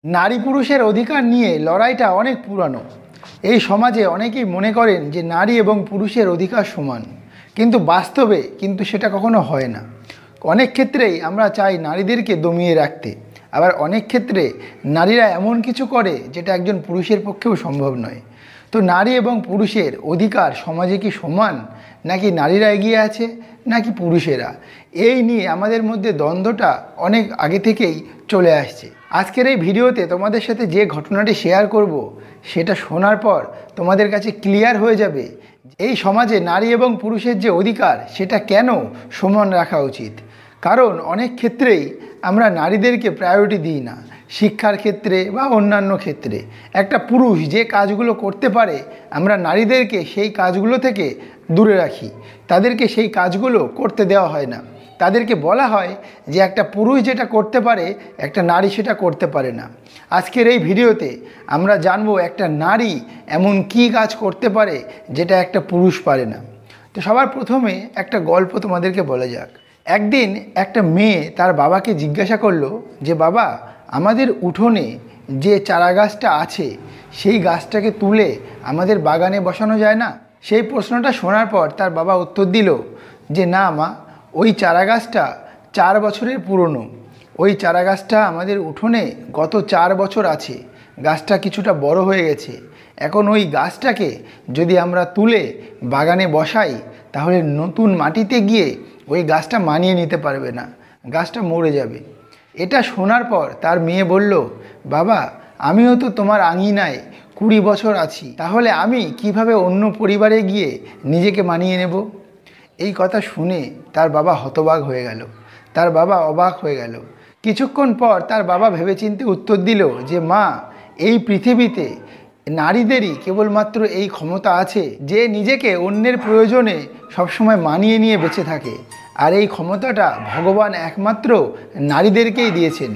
নারী পুরুষের অধিকার নিয়ে লড়াইটা অনেক পুরানো। এই সমাজে অনেকেই মনে করেন যে নারী এবং পুরুষের অধিকার সমান, কিন্তু বাস্তবে সেটা কখনো হয় না। অনেক ক্ষেত্রেই আমরা চাই নারীদেরকে দমিয়ে রাখতে, আবার অনেক ক্ষেত্রে নারীরা এমন কিছু করে যেটা একজন পুরুষের পক্ষেও সম্ভব নয়। তো নারী এবং পুরুষের অধিকার সমাজে কি সমান, নাকি নারীরা এগিয়ে আছে নাকি পুরুষেরা? এই নিয়ে আমাদের মধ্যে দ্বন্দ্বটা অনেক আগে থেকেই চলে আসছে। আজকের এই ভিডিওতে তোমাদের সাথে যে ঘটনাটি শেয়ার করব, সেটা শোনার পর তোমাদের কাছে ক্লিয়ার হয়ে যাবে এই সমাজে নারী এবং পুরুষের যে অধিকার সেটা কেন সমান রাখা উচিত। কারণ অনেক ক্ষেত্রেই আমরা নারীদেরকে প্রায়োরিটি দিই না, শিক্ষার ক্ষেত্রে বা অন্যান্য ক্ষেত্রে। একটা পুরুষ যে কাজগুলো করতে পারে, আমরা নারীদেরকে সেই কাজগুলো থেকে দূরে রাখি, তাদেরকে সেই কাজগুলো করতে দেওয়া হয় না। তাদেরকে বলা হয় যে একটা পুরুষ যেটা করতে পারে একটা নারী সেটা করতে পারে না। আজকের এই ভিডিওতে আমরা জানবো একটা নারী এমন কী কাজ করতে পারে যেটা একটা পুরুষ পারে না। তো সবার প্রথমে একটা গল্প তোমাদেরকে বলা যাক। একদিন একটা মেয়ে তার বাবাকে জিজ্ঞাসা করলো যে, বাবা, আমাদের উঠোনে যে চারা গাছটা আছে সেই গাছটাকে তুলে আমাদের বাগানে বসানো যায় না? সেই প্রশ্নটা শোনার পর তার বাবা উত্তর দিল যে, না মা, ওই চারা গাছটা 4 বছরের পুরনো। ওই চারা গাছটা আমাদের উঠোনে গত 4 বছর আছে। গাছটা কিছুটা বড় হয়ে গেছে। এখন ওই গাছটাকে যদি আমরা তুলে বাগানে বসাই, তাহলে নতুন মাটিতে গিয়ে ওই গাছটা মানিয়ে নিতে পারবে না, গাছটা মরে যাবে। এটা শোনার পর তার মেয়ে বলল, বাবা, আমিও তো তোমার আঙিনায় 20 বছর আছি, তাহলে আমি কিভাবে অন্য পরিবারে গিয়ে নিজেকে মানিয়ে নেব? এই কথা শুনে তার বাবা হতবাক হয়ে গেল, তার বাবা অবাক হয়ে গেল। কিছুক্ষণ পর তার বাবা ভেবেচিন্তে উত্তর দিল যে, মা, এই পৃথিবীতে নারীদেরই কেবলমাত্র এই ক্ষমতা আছে যে নিজেকে অন্যের প্রয়োজনে সবসময় মানিয়ে নিয়ে বেঁচে থাকে। আর এই ক্ষমতাটা ভগবান একমাত্র নারীদেরকেই দিয়েছেন।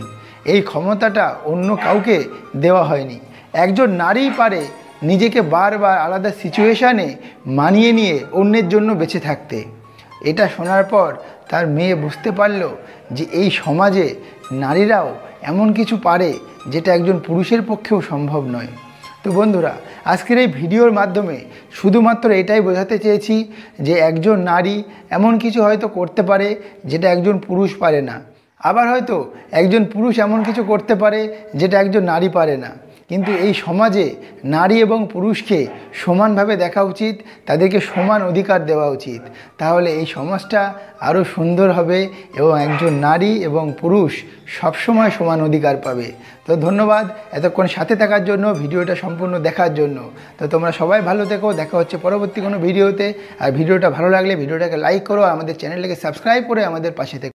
এই ক্ষমতাটা অন্য কাউকে দেওয়া হয়নি। একজন নারীই পারে নিজেকে বারবার আলাদা সিচুয়েশানে মানিয়ে নিয়ে অন্যের জন্য বেঁচে থাকতে। এটা শোনার পর তার মেয়ে বুঝতে পারল যে এই সমাজে নারীরাও এমন কিছু পারে যেটা একজন পুরুষের পক্ষেও সম্ভব নয়। তো বন্ধুরা, আজকের এই ভিডিওর মাধ্যমে শুধুমাত্র এটাই বোঝাতে চেয়েছি যে একজন নারী এমন কিছু হয়তো করতে পারে যেটা একজন পুরুষ পারে না। আবার হয়তো একজন পুরুষ এমন কিছু করতে পারে যেটা একজন নারী পারে না। কিন্তু এই সমাজে নারী এবং পুরুষকে সমানভাবে দেখা উচিত, তাদেরকে সমান অধিকার দেওয়া উচিত। তাহলে এই সমাজটা আরও সুন্দর হবে এবং একজন নারী এবং পুরুষ সবসময় সমান অধিকার পাবে। তো ধন্যবাদ এতক্ষণ সাথে থাকার জন্য, ভিডিওটা সম্পূর্ণ দেখার জন্য। তো তোমরা সবাই ভালো থেকো, দেখা হচ্ছে পরবর্তী কোনো ভিডিওতে। আর ভিডিওটা ভালো লাগলে ভিডিওটাকে লাইক করো, আমাদের চ্যানেলটাকে সাবস্ক্রাইব করে আমাদের পাশে থেকো।